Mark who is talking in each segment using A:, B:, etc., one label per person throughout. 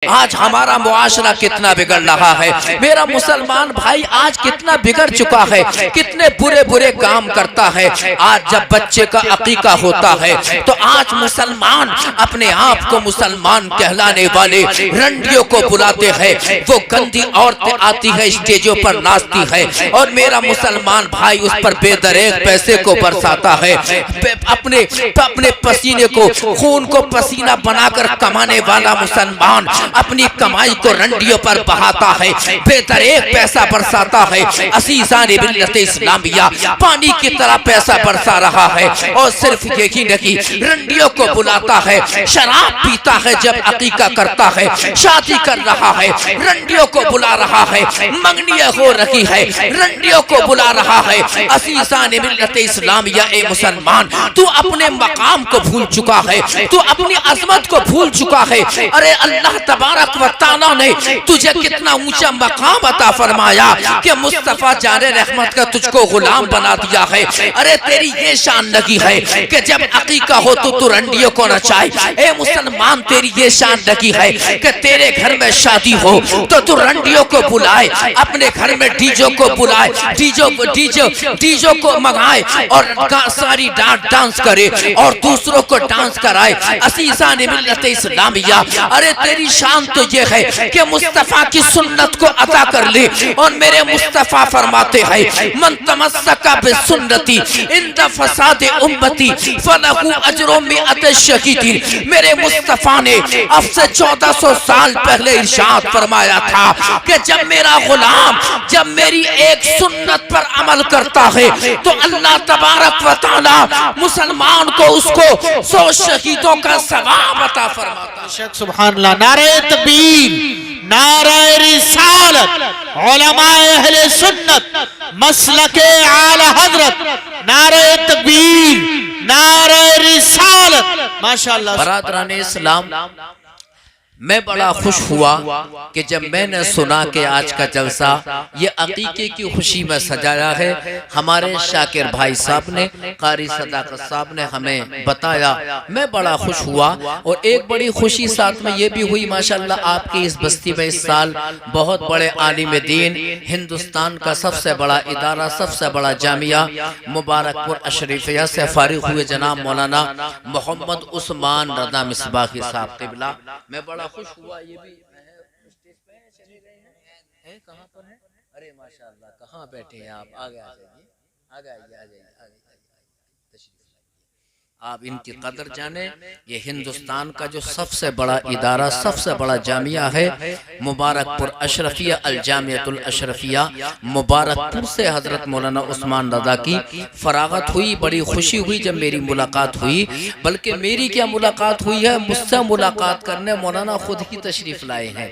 A: آج ہمارا معاشرہ کتنا بگڑ رہا ہے، میرا مسلمان بھائی آج کتنا بگڑ چکا ہے، کتنے برے برے کام کرتا ہے۔ آج جب بچے کا عقیقہ ہوتا ہے تو آج مسلمان اپنے آپ کو مسلمان کہلانے والے رنڈیوں کو بلاتے ہیں، وہ گندی عورتیں آتی ہے اسٹیجوں پر ناچتی ہے اور میرا مسلمان بھائی اس پر بے دریغ پیسے کو برساتا ہے، اپنے پسینے کو خون کو پسینہ بنا کر کمانے والا مسلمان اپنی کمائی کو رنڈیوں پر بہاتا ہے، بے دریغ پیسہ برساتا ہے۔ عزیزان ملت اسلامیہ پانی کی طرح پیسہ برسا رہا ہے اور صرف یہی نہیں، رنڈیوں کو بلاتا ہے، شراب پیتا ہے، جب عقیقہ کرتا ہے، شادی کر رہا ہے، رنڈیوں کو بلا رہا ہے، منگنیاں ہو رہی ہے، رنڈیوں کو بلا رہا ہے۔ عزیزان ملت اسلامیہ اے مسلمان، تو اپنے مقام کو بھول چکا ہے، تو اپنی عظمت کو بھول چکا ہے۔ ارے اللہ تبارک و تعالیٰ نے تجھے کتنا اونچا مقام عطا فرمایا کہ مصطفیٰ جان رحمت کا تجھ کو غلام بنا دیا ہے۔ ارے تیری یہ شان نہیں ہے کہ جب عقیقہ ہو تو رنڈیوں کو نچائے۔ اے مسلمان تیری یہ شان نہیں ہے کہ تیرے گھر میں شادی ہو تو رنڈیوں کو بلائے، اپنے گھر میں ڈیجو کو بلائے، ڈیجو کو منگائے اور ساری ڈانس کرے اور دوسروں کو ڈانس کرائے۔ عزیزان ملت اسلامیہ ارے تیری شان تو یہ ہے کہ مصطفیٰ کی سنت کو عطا کر لے، اور میرے مصطفیٰ فرماتے ہیں من تمسک بسنتی عند فساد امتی فلہ اجر مئۃ شہید۔ میرے مصطفیٰ نے اب سے 1400 سال پہلے ارشاد فرمایا تھا کہ جب میرا غلام جب میری ایک سنت پر عمل کرتا ہے تو اللہ تبارک و تعالی مسلمان کو اس کو 100 شہیدوں کا ثواب عطا فرماتا ہے۔
B: سبحان اللہ، نعرہ تکبیر، نعرہ رسالت، علماء اہل سنت، مسلک اعلی حضرت، نعرہ تکبیر، نعرہ رسالت، ماشاءاللہ۔
A: برادران اسلام، میں بڑا خوش ہوا کہ جب میں نے سنا کہ آج کا جلسہ یہ عقیقے کی خوشی میں سجایا ہے۔ ہمارے شاکر بھائی صاحب نے، قاری صداقت صاحب نے ہمیں بتایا، میں بڑا خوش ہوا۔ اور ایک بڑی خوشی ساتھ میں یہ بھی ہوئی ماشاءاللہ، آپ کی اس بستی میں اس سال بہت بڑے عالم دین، ہندوستان کا سب سے بڑا ادارہ، سب سے بڑا جامعہ مبارک پور اشرفیہ سے فارغ ہوئے جناب مولانا محمد عثمان رضا مصباحی صاحب قبلہ، میں بڑا خوش ہوا۔ یہ بھی اسٹیج پہ چلے گئے ہیں، کہاں پر ہیں؟ ارے ماشاءاللہ، کہاں بیٹھے ہیں آپ؟ آگے آجائیے، آپ ان کی قدر جانیں۔ یہ ہندوستان کا جو سب سے بڑا ادارہ، سب سے بڑا جامعہ ہے مبارک پور اشرفیہ، الجامعۃ الاشرفیہ مبارک پور سے حضرت مولانا عثمان رضا کی فراغت ہوئی۔ بڑی خوشی ہوئی جب میری ملاقات ہوئی، بلکہ میری کیا ملاقات ہوئی ہے، مجھ سے ملاقات کرنے مولانا خود ہی تشریف لائے ہیں۔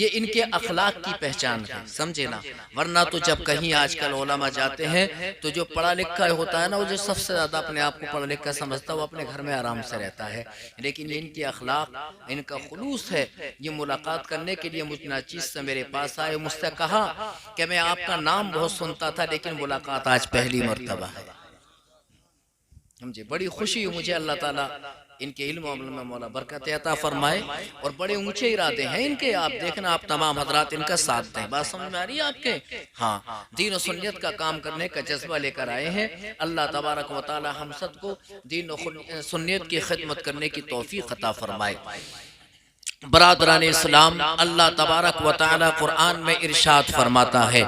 A: یہ ان کے اخلاق کی پہچان ہے، سمجھے نا؟ ورنہ تو جب کہیں آج کل علماء جاتے ہیں تو جو پڑھا لکھا ہوتا ہے نا، وہ جو سب سے زیادہ اپنے آپ کو پڑھا لکھا سمجھتا ہے، وہ اپنے گھر میں آرام سے رہتا ہے۔ لیکن ان کے اخلاق، ان کا خلوص ہے۔ یہ ملاقات کرنے کے لیے مجھ ناچیز سے میرے پاس آئے، مجھ سے کہا کہ میں آپ کا نام بہت سنتا تھا لیکن ملاقات آج پہلی مرتبہ ہے۔ سمجھے، بڑی خوشی ہوئی مجھے۔ اللہ تعالیٰ ان کے علم و عمل میں مولا برکت عطا فرمائے، اور بڑے اونچے ارادے ہیں ان کے۔ آپ دیکھنا، آپ تمام حضرات ان کا ساتھ دیں۔ بات سمجھ میں آ رہی ہے آپ کے؟ ہاں، دین و سنت کا کام کرنے کا جذبہ لے کر آئے ہیں۔ اللہ تبارک و تعالی ہم سب کو دین و سنت کی خدمت کرنے کی توفیق عطا فرمائے۔ برادران اسلام، اللہ تبارک و تعالی قرآن میں ارشاد فرماتا ہے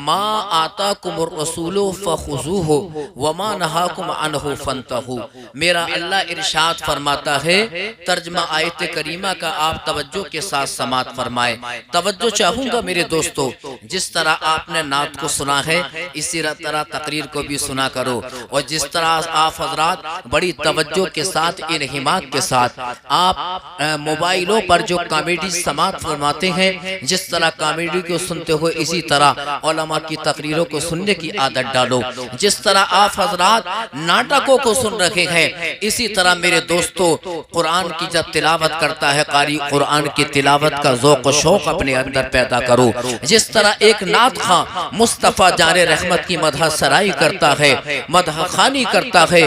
A: ما آتاکم الرسول فخذوہ وما نہاکم عنہ فانتہوا۔ میرا اللہ ارشاد فرماتا ہے، ترجمہ آیت کریمہ کا آپ توجہ کے ساتھ سماعت فرمائے۔ توجہ چاہوں گا میرے دوستو، جس طرح آپ نے نعت کو سنا ہے اسی طرح تقریر کو بھی سنا کرو، اور جس طرح آپ حضرات بڑی توجہ کے ساتھ، انہماک کے ساتھ آپ موبائلوں پر جو کامیڈی سماعت فرماتے ہیں، جس طرح کامیڈی کو سنتے ہوئے اسی طرح علماء کی تقریروں کو سننے کی عادت ڈالو۔ جس طرح آپ حضرات ناٹکوں کو سن رہے ہیں، اسی طرح میرے دوستو قرآن کی جب تلاوت کرتا ہے قاری، قرآن کی تلاوت کا ذوق و شوق اپنے اندر پیدا کرو۔ جس طرح ایک نعت خواں مصطفیٰ جان رحمت کی مدح سرائی کرتا ہے، مدح خوانی کرتا ہے،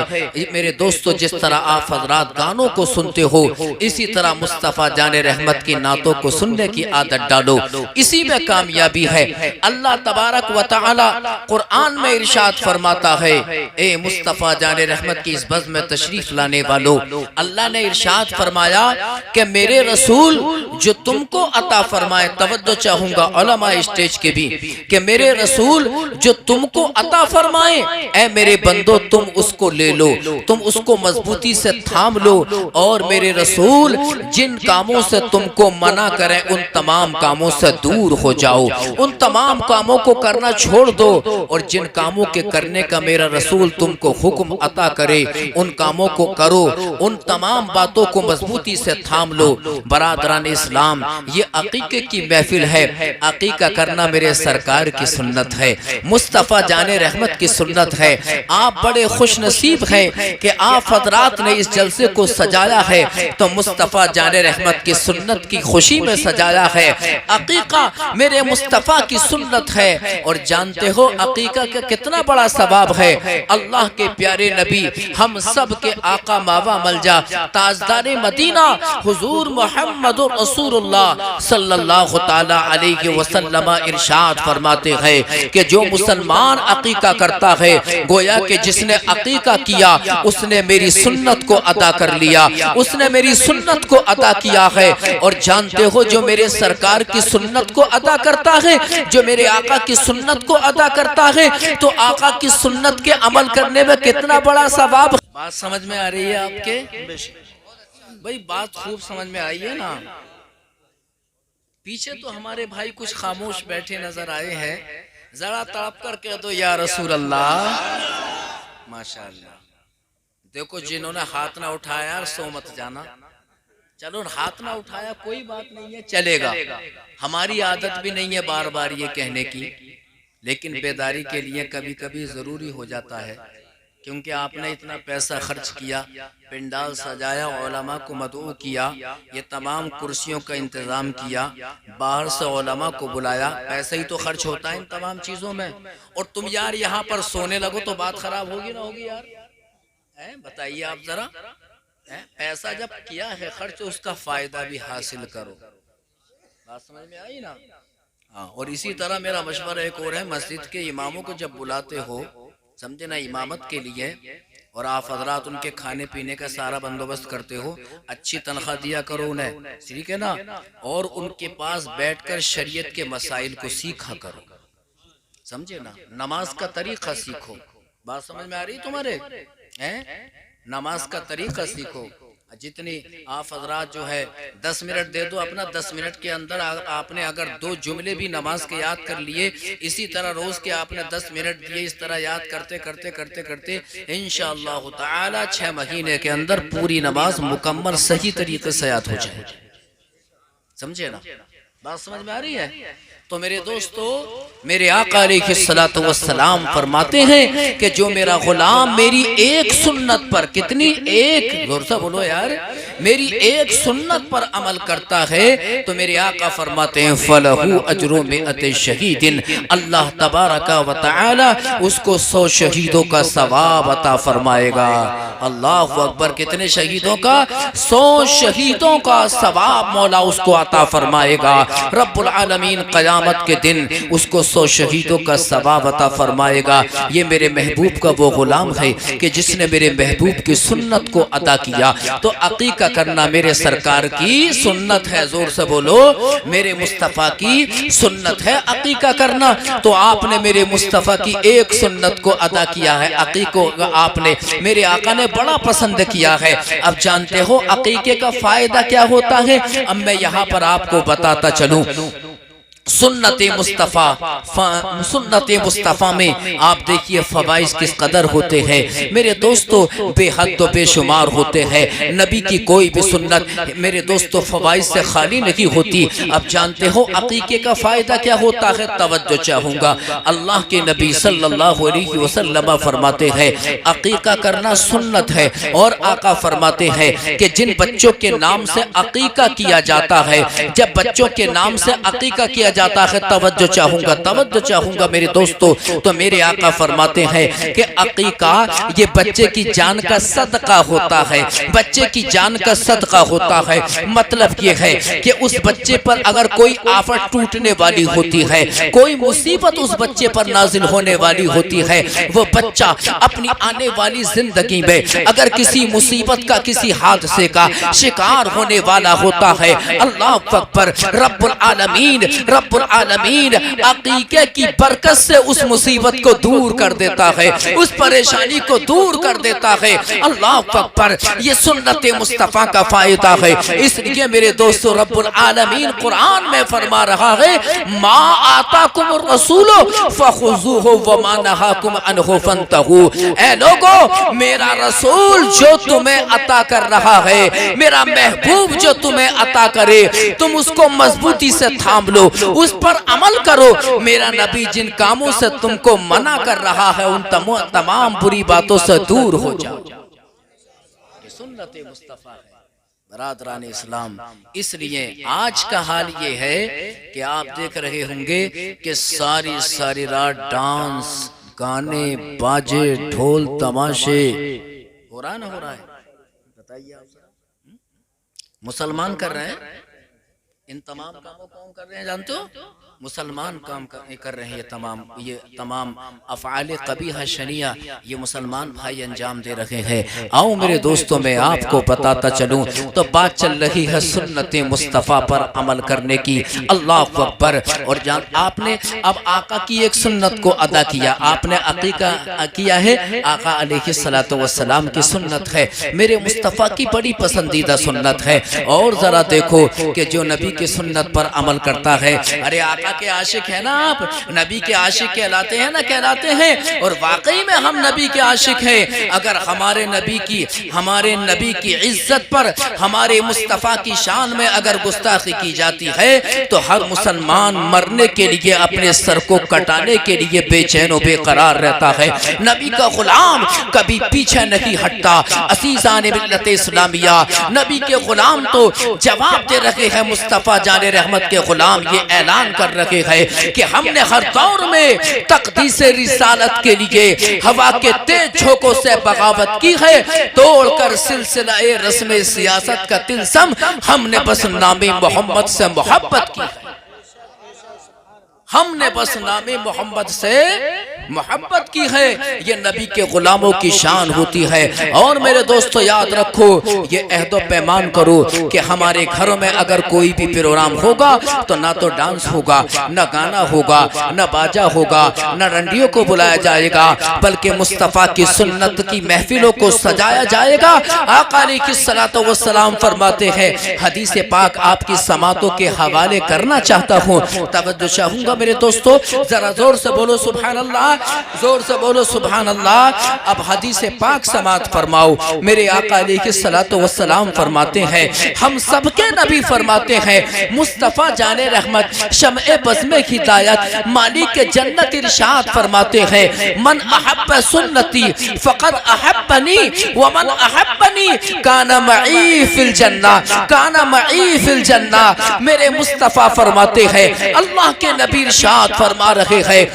A: میرے دوستو جس طرح آپ حضرات گانوں کو سنتے ہو اسی طرح مصطفیٰ جان رحمت کی نعتوں کو سننے کی عادت ڈالو، اسی میں کامیابی ہے۔ اللہ تبارک و تعالی قرآن میں ارشاد فرماتا ہے، اے مصطفیٰ جان رحمت کی اس بزم میں تشریف لانے والو، اللہ نے ارشاد فرمایا کہ میرے رسول جو تم کو عطا فرمائے، توجہ چاہوں گا علماء اسٹیج کے بھی، کہ میرے رسول جو تم کو عطا فرمائے، اے میرے بندو تم اس کو لے لو، تم اس کو مضبوطی سے تھام لو، اور میرے رسول جن کاموں سے تم کو منع کریں ان تمام کاموں سے دور ہو جاؤ، ان تمام کاموں کو کرنا چھوڑ دو، اور جن کاموں کے کرنے کا میرا رسول تم کو حکم عطا کرے ان کاموں کو کرو، ان تمام باتوں کو مضبوطی سے تھام لو۔ برادران اسلام، یہ عقیقے کی محفل ہے، عقیقہ کرنا میرے سرکار کی سنت ہے، مصطفیٰ جان رحمت کی سنت ہے۔ آپ بڑے خوش نصیب ہیں کہ آپ حضرات نے اس جلسے کو سجایا ہے تو مصطفیٰ جان رحمت کی سنت کی خوشی میں سجایا ہے۔ عقیقہ میرے مصطفیٰ کی سنت ہے، اور جانتے ہو عقیقہ کا کتنا بڑا ثواب ہے۔ اللہ کے پیارے نبی، ہم سب کے آقا ماوا ملجا، تاجدار مدینہ حضور محمد رسول اللہ صلی اللہ تعالی علیہ وسلم ارشاد فرماتے ہیں کہ جو مسلمان عقیقہ کرتا ہے گویا کہ جس نے عقیقہ کیا اس نے میری سنت کو ادا کر لیا، اس نے میری سنت کو ادا کیا ہے۔ اور جانتے ہو جو میرے سرکار کی سنت کو ادا کرتا ہے، جو میرے آقا کی سنت کو ادا کرتا ہے، تو آقا کی سنت کے عمل کرنے میں کتنا بڑا ثواب۔ بات سمجھ میں آ رہی ہے آپ کے؟ بھئی بات خوب سمجھ میں آئی ہے نا؟ پیچھے تو ہمارے بھائی کچھ خاموش بیٹھے نظر آئے ہیں، ذرا تڑپ کر کہہ دو یا رسول اللہ۔ ماشاءاللہ، دیکھو جنہوں نے ہاتھ نہ اٹھایا سو مت جانا، چلو ہاتھ نہ اٹھایا کوئی بات نہیں ہے، چلے گا، ہماری عادت بھی نہیں ہے بار بار یہ کہنے کی، لیکن بیداری کے لیے کبھی کبھی ضروری ہو جاتا ہے، کیونکہ آپ نے اتنا پیسہ خرچ کیا، پنڈال سجایا، علماء کو مدعو کیا، یہ تمام کرسیوں کا انتظام کیا، باہر سے علماء کو بلایا، پیسہ ہی تو خرچ ہوتا ہے ان تمام چیزوں میں، اور تم یار یہاں پر سونے لگو تو بات خراب ہوگی نہ ہوگی یار؟ بتائیے آپ ذرا، پیسہ جب کیا ہے خرچ اس کا فائدہ بھی حاصل کرو۔ بات سمجھ میں آئی نا؟ اور اسی طرح میرا مشورہ ایک اور ہے، مسجد کے اماموں کو جب بلاتے ہو سمجھے نا امامت کے لیے، اور آپ حضرات ان کے کھانے پینے کا سارا بندوبست کرتے ہو، اچھی تنخواہ دیا کرو انہیں، ٹھیک ہے نا؟ اور ان کے پاس بیٹھ کر شریعت کے مسائل کو سیکھا کرو، سمجھے نا؟ نماز کا طریقہ سیکھو۔ بات سمجھ میں آ رہی تمہارے؟ نماز کا طریقہ سیکھو۔ جتنی آپ حضرات جو ہے 10 منٹ دے دو اپنا، 10 منٹ کے اندر آپ نے اگر 2 جملے بھی نماز کے یاد کر لیے، اسی طرح روز کے آپ نے 10 منٹ دیے، اس طرح یاد کرتے کرتے کرتے کرتے انشاءاللہ تعالی 6 مہینے کے اندر پوری نماز مکمل صحیح طریقے سے یاد ہو جائے، سمجھے نا؟ بات سمجھ میں آ رہی ہے؟ تو میرے دوستو، میرے آقا علیہ السلام فرماتے ہیں کہ جو میرا غلام میری ایک سنت پر، کتنی؟ ایک، زور سے بولو یار، میری ایک سنت پر عمل کرتا ہے تو میرے آقا فرماتے ہیں فَلَهُ أَجْرُ مِئَةِ شَهِيدٍ، اللہ تبارک و تعالی اس کو 100 شہیدوں کا ثواب عطا فرمائے گا۔ اللہ اکبر، کتنے شہیدوں کا؟ 100 شہیدوں کا ثواب مولا اس کو عطا فرمائے گا۔ رب العالمین قیامت کے دن اس کو 100 شہیدوں کا ثواب عطا فرمائے گا۔ یہ میرے محبوب کا وہ غلام ہے کہ جس نے میرے محبوب کی سنت کو ادا کیا۔ تو عقیقہ کرنا میرے سرکار کی سنت ہے، زور سے بولو، میرے مصطفیٰ کی سنت ہے عقیقہ کرنا۔ تو آپ نے میرے مصطفیٰ کی ایک سنت کو ادا کیا ہے، عقیقہ آپ نے میرے آقا نے بڑا پسند کیا ہے۔ اب جانتے ہو عقیقے کا فائدہ کیا ہوتا ہے؟ اب میں یہاں پر آپ کو بتاتا چلوں۔ سنت مصطفیٰ میں آپ دیکھیے فوائد کس قدر ہوتے ہیں میرے دوستو، بے حد و بے شمار ہوتے ہیں۔ نبی کی کوئی بھی سنت میرے دوستو فوائد سے خالی نہیں ہوتی۔ اب جانتے ہو عقیقے کا فائدہ کیا ہوتا ہے؟ توجہ چاہوں گا، اللہ کے نبی صلی اللہ علیہ وسلم فرماتے ہیں عقیقہ کرنا سنت ہے، اور آقا فرماتے ہیں کہ جن بچوں کے نام سے عقیقہ کیا جاتا ہے، جب بچوں کے نام سے عقیقہ کیا جاتا ہے توجہ چاہوں گا میرے دوستو، تو میرے آقا فرماتے ہیں کہ عقیقہ یہ بچے کی جان کا صدقہ ہوتا ہے، بچے کی جان کا صدقہ ہوتا ہے۔ مطلب یہ ہے کہ اس بچے پر اگر کوئی آفت ٹوٹنے والی ہوتی ہے، کوئی مصیبت اس بچے پر نازل ہونے والی ہوتی ہے، وہ بچہ اپنی آنے والی زندگی میں اگر کسی مصیبت کا، کسی حادثے کا شکار ہونے والا ہوتا ہے، اللہ اکبر، رب العالمین عقیقے کی برکت سے اس مصیبت کو دور کر دیتا ہے، اس پریشانی کو دور کر دیتا ہے۔ اللہ اکبر، یہ سنت مصطفیٰ کا فائدہ ہے۔ اس لیے میرے دوستو رب العالمین قرآن میں فرما رہا ہے ما آتاکم الرسول فخذوہ وما نہاکم عنہ فانتہوا۔ اے لوگو، میرا رسول جو تمہیں عطا کر رہا ہے، میرا محبوب جو تمہیں عطا کرے، تم اس کو مضبوطی سے تھام لو، اس پر عمل کرو۔ میرا نبی جن کاموں سے تم کو منع کر رہا ہے ان تمام بری باتوں سے دور ہو جاؤ۔ یہ سنت مصطفیٰ ہے برادران اسلام۔ اس لیے آج کا حال یہ ہے کہ آپ دیکھ رہے ہوں گے کہ ساری رات ڈانس، گانے، باجے، ڈھول، تماشے ہو رہا ہے؟ بتائیے آپ مسلمان کر رہے ہیں ان تمام کاموں کو، کون کر رہے ہیں جانتے ہو؟ مسلمان کام کر رہے ہیں۔ یہ تمام افعال قبیحہ شنیعہ یہ مسلمان بھائی انجام دے رہے ہیں۔ آؤ میرے دوستوں میں آپ کو بتاتا چلوں تو بات چل رہی ہے سنت مصطفیٰ پر عمل کرنے کی۔ اللہ اکبر، اور جان آپ نے اب آقا کی ایک سنت کو ادا کیا، آپ نے عقیقہ کیا ہے، آقا علیہ السلام کی سنت ہے، میرے مصطفیٰ کی بڑی پسندیدہ سنت ہے۔ اور ذرا دیکھو کہ جو نبی کی سنت پر عمل کرتا ہے، ارے آقا کے عاشق ہیں نا آپ، نبی کے عاشق کہلاتے ہیں، اور واقعی میں ہم نبی کے عاشق ہیں۔ اگر ہمارے نبی کی عزت پر، ہمارے مصطفیٰ کی شان میں اگر گستاخی کی جاتی ہے تو ہر مسلمان مرنے کے لیے، اپنے سر کو کٹانے کے لیے بے چین و بے قرار رہتا ہے۔ نبی کا غلام کبھی پیچھے نہیں ہٹتا۔ عزیزان ملت اسلامیہ، نبی کے غلام تو جواب دے رہے ہیں، مصطفیٰ جان رحمت کے غلام یہ اعلان کر رہے ہیں کہ ہم نے ہر دور میں تقدیس رسالت کے لیے ہوا کے تیز جھونکوں سے بغاوت کی ہے، توڑ کر سلسلہ رسم سیاست کا طلسم ہم نے بس نام محمد سے محبت کی ہے، ہم نے بس نام محمد سے محبت کی ہے۔ یہ نبی کے غلاموں کی شان ہوتی ہے۔ اور میرے دوستو یاد رکھو، یہ عہد و پیمان کرو کہ ہمارے گھروں میں اگر کوئی بھی پروگرام ہوگا تو نہ تو ڈانس ہوگا، نہ گانا ہوگا، نہ باجا ہوگا، نہ رنڈیوں کو بلایا جائے گا، بلکہ مصطفیٰ کی سنت کی محفلوں کو سجایا جائے گا۔ آقا علیہ السلام فرماتے ہیں، حدیث پاک آپ کی سماعتوں کے حوالے کرنا چاہتا ہوں، توجہ چاہوں گا میرے دوستو، ذرا زور سے بولو سبحان اللہ، زور سے بولو سبحان اللہ۔ اب حدیث پاک سماعت فرماؤ۔ میرے آقا علیہ السلام فرماتے ہیں، ہم سب کے نبی فرماتے ہیں، مصطفیٰ جان رحمت شمع بزم ہدایت مالک جنت ارشاد فرماتے ہیں، من احب سنتی فقد احبنی ومن احبنی کان معی فی الجنہ، کان معی فی الجنہ۔ میرے مصطفیٰ فرماتے ہیں، اللہ کے نبی ارشاد فرما رہے ہیں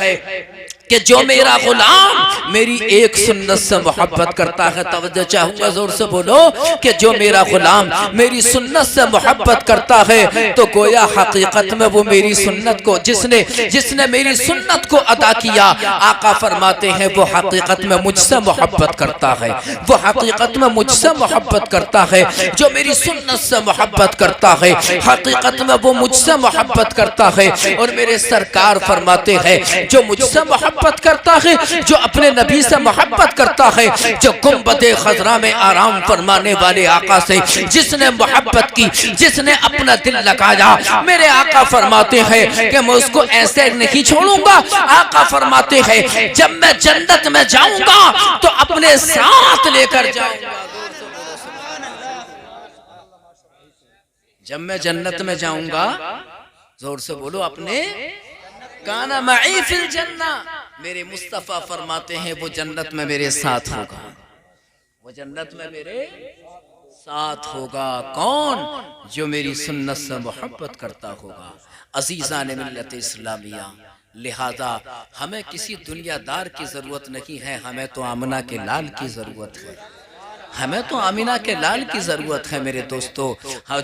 A: کہ جو میرا غلام میری ایک سنت سے محبت کرتا ہے، توجہ چاہوں گا زور سے بولو، کہ جو میرا غلام میری سنت سے محبت کرتا ہے تو گویا حقیقت میں وہ میری سنت کو جس نے میری سنت کو ادا کیا، آقا فرماتے ہیں وہ حقیقت میں مجھ سے محبت کرتا ہے، وہ حقیقت میں مجھ سے محبت کرتا ہے۔ جو میری سنت سے محبت کرتا ہے حقیقت میں وہ مجھ سے محبت کرتا ہے۔ اور میرے سرکار فرماتے ہیں، جو مجھ سے محبت کرتا ہے، جو اپنے نبی سے محبت کرتا ہے، جو گنبد خضرا میں آرام فرمانے والے آقا سے جس نے محبت کی، جس نے اپنا دل لگایا، میرے آقا فرماتے ہیں کہ میں اس کو ایسے نہیں چھوڑوں گا۔ آقا فرماتے ہیں، جب میں جنت میں جاؤں گا تو اپنے ساتھ لے کر جاؤں گا۔ جب میں جنت میں جاؤں گا، زور سے بولو، اپنے کانا معی فی الجنہ، میرے مصطفیٰ فرماتے ہیں وہ جنت میں میرے ساتھ ہوگا، وہ جنت میں میرے ساتھ ہوگا کون؟ جو میری سنت سے محبت کرتا ہوگا۔ عزیزان ملت اسلامیہ، لہذا ہمیں کسی دنیا دار کی ضرورت نہیں ہے، ہمیں تو آمنہ کے لال کی ضرورت ہے، ہمیں تو آمینہ کے لال کی ضرورت ہے میرے دوستو،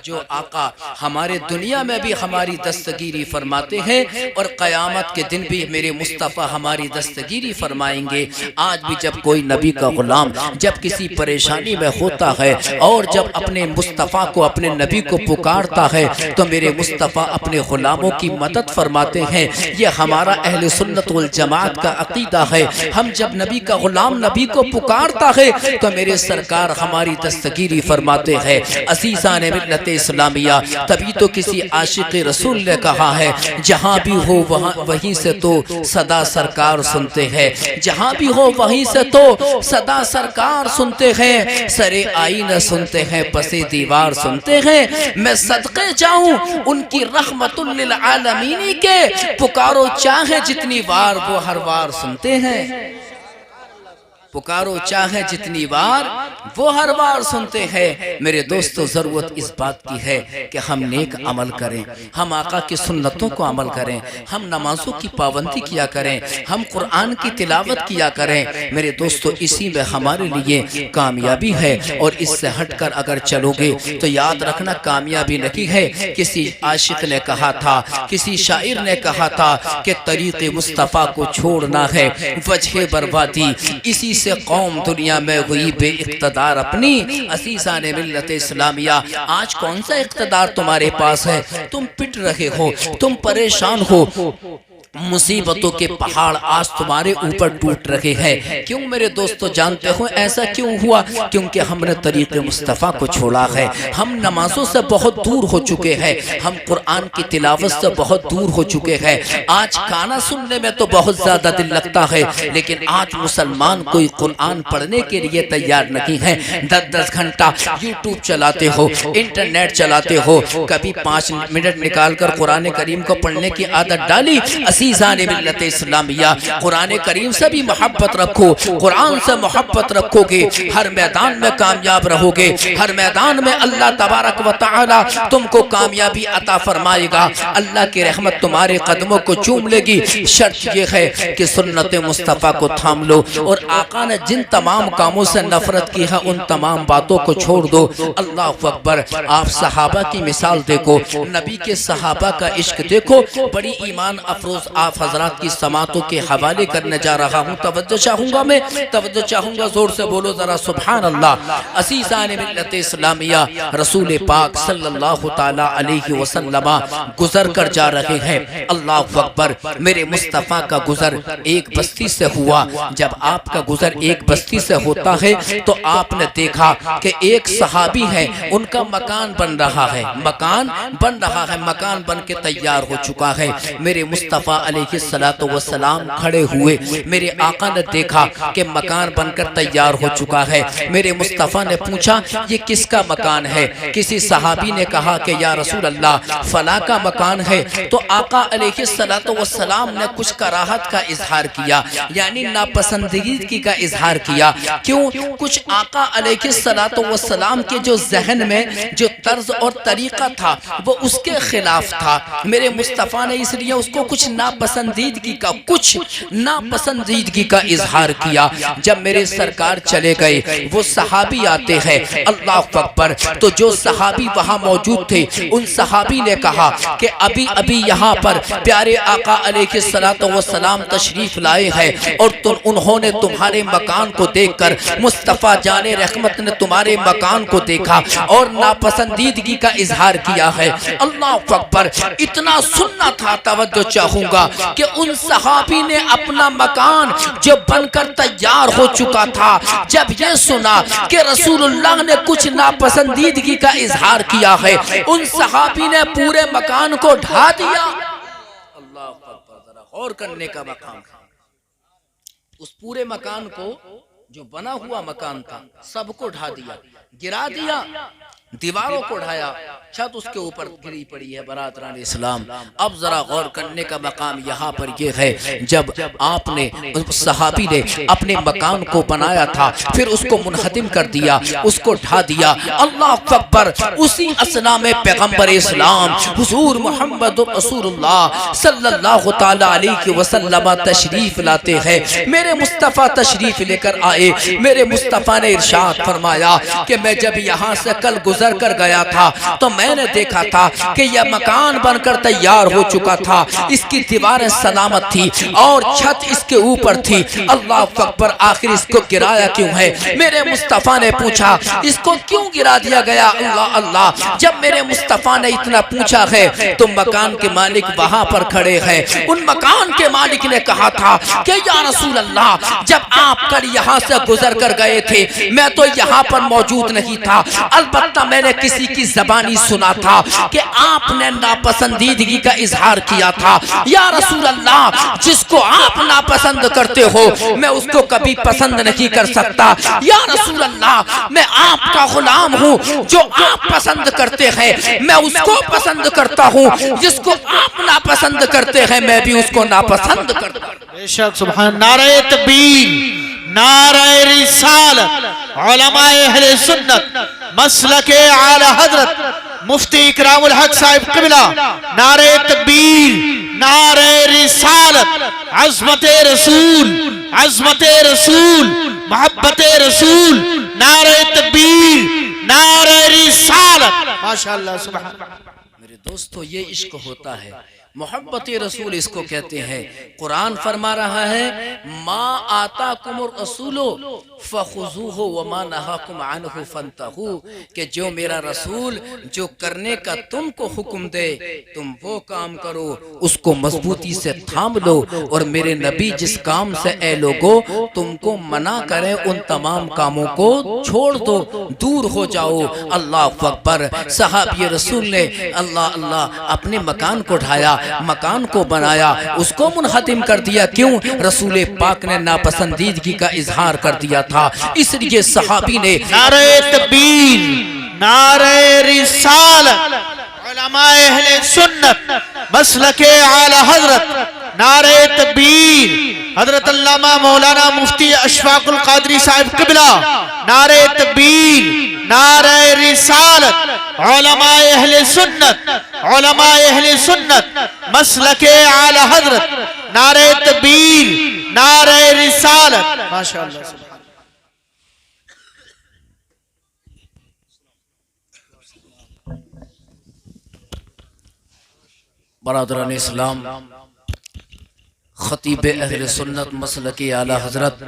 A: جو آقا ہمارے دنیا میں بھی ہماری دستگیری فرماتے ہیں اور قیامت کے دن بھی میرے مصطفیٰ ہماری دستگیری فرمائیں گے۔ آج بھی جب کوئی نبی کا غلام جب کسی پریشانی میں ہوتا ہے اور جب اپنے مصطفیٰ کو، اپنے نبی کو پکارتا ہے تو میرے مصطفیٰ اپنے غلاموں کی مدد فرماتے ہیں۔ یہ ہمارا اہل سنت والجماعت کا عقیدہ ہے۔ ہم جب نبی کا غلام نبی کو پکارتا ہے تو میرے سرکار ہماری دستگیری فرماتے ہیں۔ عزیزان ملت اسلامیہ، تبھی تو کسی عاشق رسول نے کہا ہے، جہاں بھی ہو وہیں سے تو صدا سرکار سنتے ہیں، جہاں بھی ہو وہیں سے تو صدا سرکار سنتے ہیں، سرے آئینہ سنتے ہیں، پسے دیوار سنتے ہیں۔ میں صدقے جاؤں ان کی رحمت للعالمین کے، پکارو چاہے جتنی بار وہ ہر بار سنتے ہیں، پکارو چاہے جتنی بار وہ ہر بار سنتے ہیں۔ میرے دوستو، ضرورت اس بات کی ہے کہ ہم نیک عمل کریں، ہم آقا کی سنتوں کو عمل کریں، ہم نمازوں کی پابندی کیا کریں، ہم قرآن کی تلاوت کیا کریں۔ میرے دوستو، اسی میں ہمارے لیے کامیابی ہے، اور اس سے ہٹ کر اگر چلو گے تو یاد رکھنا کامیابی نہیں ہے۔ کسی عاشق نے کہا تھا، کسی شاعر نے کہا تھا کہ طریق مصطفیٰ کو چھوڑنا ہے وجہ بربادی، اسی سے قوم دنیا میں ہوئی بے اقتدار اپنی۔ عزیزان ملت اسلامیہ، آج کون سا اقتدار تمہارے پاس ہے؟ تم پٹ رہے ہو، تم پریشان ہو، مصیبتوں کے پہاڑ آج تمہارے اوپر ٹوٹ رہے ہیں۔ کیوں میرے دوستو جانتے ہو ایسا کیوں ہوا؟ کیونکہ ہم نے طریق مصطفیٰ کو چھوڑا ہے، ہم نمازوں سے بہت دور ہو چکے ہیں، ہم قرآن کی تلاوت سے بہت دور ہو چکے ہیں۔ آج گانا سننے میں تو بہت زیادہ دل لگتا ہے، لیکن آج مسلمان کوئی قرآن پڑھنے کے لیے تیار نہیں ہے۔ 10 گھنٹہ یوٹیوب چلاتے ہو، انٹرنیٹ چلاتے ہو، کبھی 5 منٹ نکال کر قرآن کریم کو پڑھنے کی عادت ڈالی۔ عزیزان ملت اسلامیہ، قرآن کریم سے بھی محبت رکھو، قرآن سے محبت رکھو گے، ہر میدان میں کامیاب رہو گے، ہر میدان میں اللہ تبارک و تعالی تم کو کامیابی عطا فرمائے گا، اللہ کی رحمت تمہارے قدموں کو چوم لے گی۔ شرط یہ ہے کہ سنت مصطفیٰ کو تھام لو، اور آقا نے جن تمام کاموں سے نفرت کی ہے ان تمام باتوں کو چھوڑ دو۔ اللہ اکبر۔ آپ صحابہ کی مثال دیکھو، نبی کے صحابہ کا عشق دیکھو، بڑی ایمان افروز آپ حضرات کی سماعتوں کے حوالے کرنے جا رہا ہوں۔ توجہ چاہوں گا زور سے بولو ذرا سبحان اللہ۔ عزیزان ملت اسلامیہ، رسول پاک صلی اللہ تعالی علیہ وسلم گزر کر جا رہے ہیں۔ اللہ اکبر۔ میرے مصطفیٰ کا گزر ایک بستی سے ہوا۔ جب آپ کا گزر ایک بستی سے ہوتا ہے تو آپ نے دیکھا کہ ایک صحابی ہے، ان کا مکان بن رہا ہے، مکان بن کے تیار ہو چکا ہے۔ میرے مصطفیٰ علیہ السلام کھڑے ہوئے، میرے آقا نے دیکھا کہ مکان بن کر تیار ہو چکا ہے۔ میرے مصطفیٰ نے پوچھا یہ کس کا مکان ہے؟ کسی صحابی نے کہا کہ یا رسول اللہ فلاں کا مکان ہے۔ تو آقا علیہ السلام نے کچھ کراہت کا اظہار کیا، یعنی ناپسندیدگی کا اظہار کیا۔ کیوں؟ کچھ آقا علیہ السلام کے جو ذہن میں جو طرز اور طریقہ تھا وہ اس کے خلاف تھا۔ میرے مصطفیٰ نے اس لیے اس کو کچھ ناپسندیدگی کا اظہار کیا۔ جب میرے سرکار چلے گئے، وہ صحابی آتے ہیں، اللہ اکبر، تو جو صحابی وہاں موجود تھے ان صحابی نے کہا کہ ابھی یہاں پر پیارے آقا علیہ السلام تشریف لائے ہیں، اور انہوں نے تمہارے مکان کو دیکھ کر، مصطفیٰ جان رحمت نے تمہارے مکان کو دیکھا اور ناپسندیدگی کا اظہار کیا ہے۔ اللہ اکبر۔ اتنا سننا تھا، توجہ چاہوں گا کہ ان صحابی نے اپنا مکان جو بن کر تیار ہو چکا تھا، جب یہ سنا کہ رسول اللہ نے کچھ ناپسندیدگی کا اظہار کیا ہے، ان صحابی نے پورے مکان کو ڈھا دیا۔ اللہ اکبر۔ ذرا غور کرنے کا مقام تھا، اس پورے مکان کو جو بنا ہوا مکان تھا سب کو ڈھا دیا، گرا دیا۔ دیواروں کو ڈھایا، چھت اس کے اوپر گری پڑی ہے۔ برادران اسلام، اب ذرا غور کرنے کا مقام یہاں پر یہ ہے، جب آپ نے صحابی نے اپنے مکان کو بنایا تھا، پھر اس کو منہدم کر دیا، اس کو ڈھا دیا، اللہ اکبر، اسی اثنا میں پیغمبر اسلام حضور محمد رسول اللہ صلی اللہ تعالی علیہ وسلم تشریف لاتے ہیں۔ میرے مصطفیٰ تشریف لے کر آئے، میرے مصطفیٰ نے ارشاد فرمایا کہ میں جب یہاں سے کل گزر کر گیا تھا تو میں نے دیکھا تھا کہ یہ مکان بن کر تیار ہو چکا تھا، اس کی دیواریں سلامت تھی اور چھت اس کے اوپر تھی۔ اللہ اکبر، آخر اس کو گرایا کیوں ہے؟ میرے مصطفیٰ نے پوچھا اس کو کیوں گرا دیا گیا؟ اللہ اللہ، جب میرے مصطفیٰ نے اتنا پوچھا ہے تو مکان کے مالک وہاں پر کھڑے ہیں۔ ان مکان کے مالک نے کہا تھا کہ یا رسول اللہ، جب آپ کل یہاں سے گزر کر گئے تھے میں تو یہاں پر موجود نہیں تھا، البتہ میں نے کسی کی زبانی سنا تھا کہ آپ نے ناپسندیدگی کا اظہار کیا تھا۔ یا رسول اللہ، جس کو آپ ناپسند کرتے ہو میں اس کو کبھی پسند نہیں کر سکتا۔ یا رسول اللہ، میں آپ کا غلام ہوں، جو آپ پسند کرتے ہیں میں اس کو پسند کرتا ہوں، جس کو آپ ناپسند کرتے ہیں میں بھی اس کو ناپسند کرتا ہوں۔
B: بے شک، سبحان، نعرہ تکبیر، نعرہ رسالت، علماء اہل سنت، مسلک اعلی حضرت مفتی اکرام الحق صاحب قبلہ، نعرہ تکبیر، نعرہ رسالت، عظمت رسول، عظمت رسول، محبت رسول، نعرہ تکبیر، نعرہ رسالت، ماشاءاللہ، سبحان۔
A: میرے دوستو، یہ عشق ہوتا ہے، محبت رسول اس کو کہتے ہیں۔ قرآن فرما رہا ہے ما آتاکم الرسول فخذوہ وما نہاکم عنہ فانتہوا، کہ جو میرا رسول جو کرنے کا تم کو حکم دے تم وہ کام کرو، اس کو مضبوطی سے تھام لو، اور میرے نبی جس کام سے اے لوگو تم کو منع کریں ان تمام کاموں کو چھوڑ دو، دور ہو جاؤ۔ اللہ اکبر، صحابی رسول نے اللہ اللہ اپنے مکان کو ڈھایا، مکان کو بنایا، اس کو منہدم کر دیا۔ کیوں؟ رسول پاک نے ناپسندیدگی کا اظہار کر دیا تھا، اس لیے صحابی نے
B: نعرہ تکبیر، نعرہ رسالت، علماء اہل سنت، مسلک اعلی حضرت، نعرہ تکبیر، حضرت علامہ مولانا مفتی اشفاق القادری صاحب قبلہ، نعرہ تکبیر، نعرہ رسالت، علماء اہل سنت، علماء اہل سنت، مسلک اعلی حضرت، نعرہ تکبیر، نعرہ رسالت، ماشاءاللہ۔
A: برادران اسلام، خطیب اہل سنت مسلک اعلی حضرت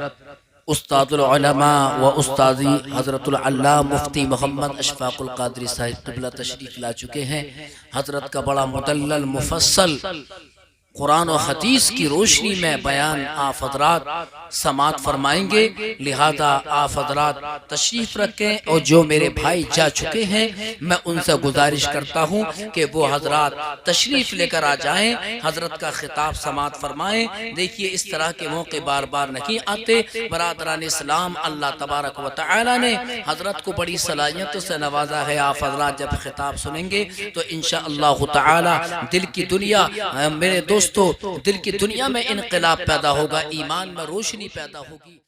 A: استاد العلماء و استاذی حضرت العلامہ مفتی محمد اشفاق القادری صاحب قبلہ تشریف لا چکے ہیں۔ حضرت کا بڑا مدلل مفصل قرآن و حدیث کی روشنی میں بیان آپ حضرات سماعت فرمائیں گے، لہذا آپ حضرات تشریف رکھیں، اور جو میرے بھائی جا چکے ہیں میں ان سے گزارش کرتا ہوں کہ وہ حضرات تشریف لے کر آ جائیں، حضرت کا خطاب سماعت فرمائیں۔ دیکھیے اس طرح کے موقع بار بار نہیں آتے۔ برادران اسلام، اللہ تبارک و تعالی نے حضرت کو بڑی صلاحیتوں سے نوازا ہے۔ آپ حضرات جب خطاب سنیں گے تو انشاءاللہ تعالی دل کی دنیا، میرے دوستو، دل کی دنیا میں انقلاب پیدا ہوگا، ایمان میں روشنی پیدا ہوگی۔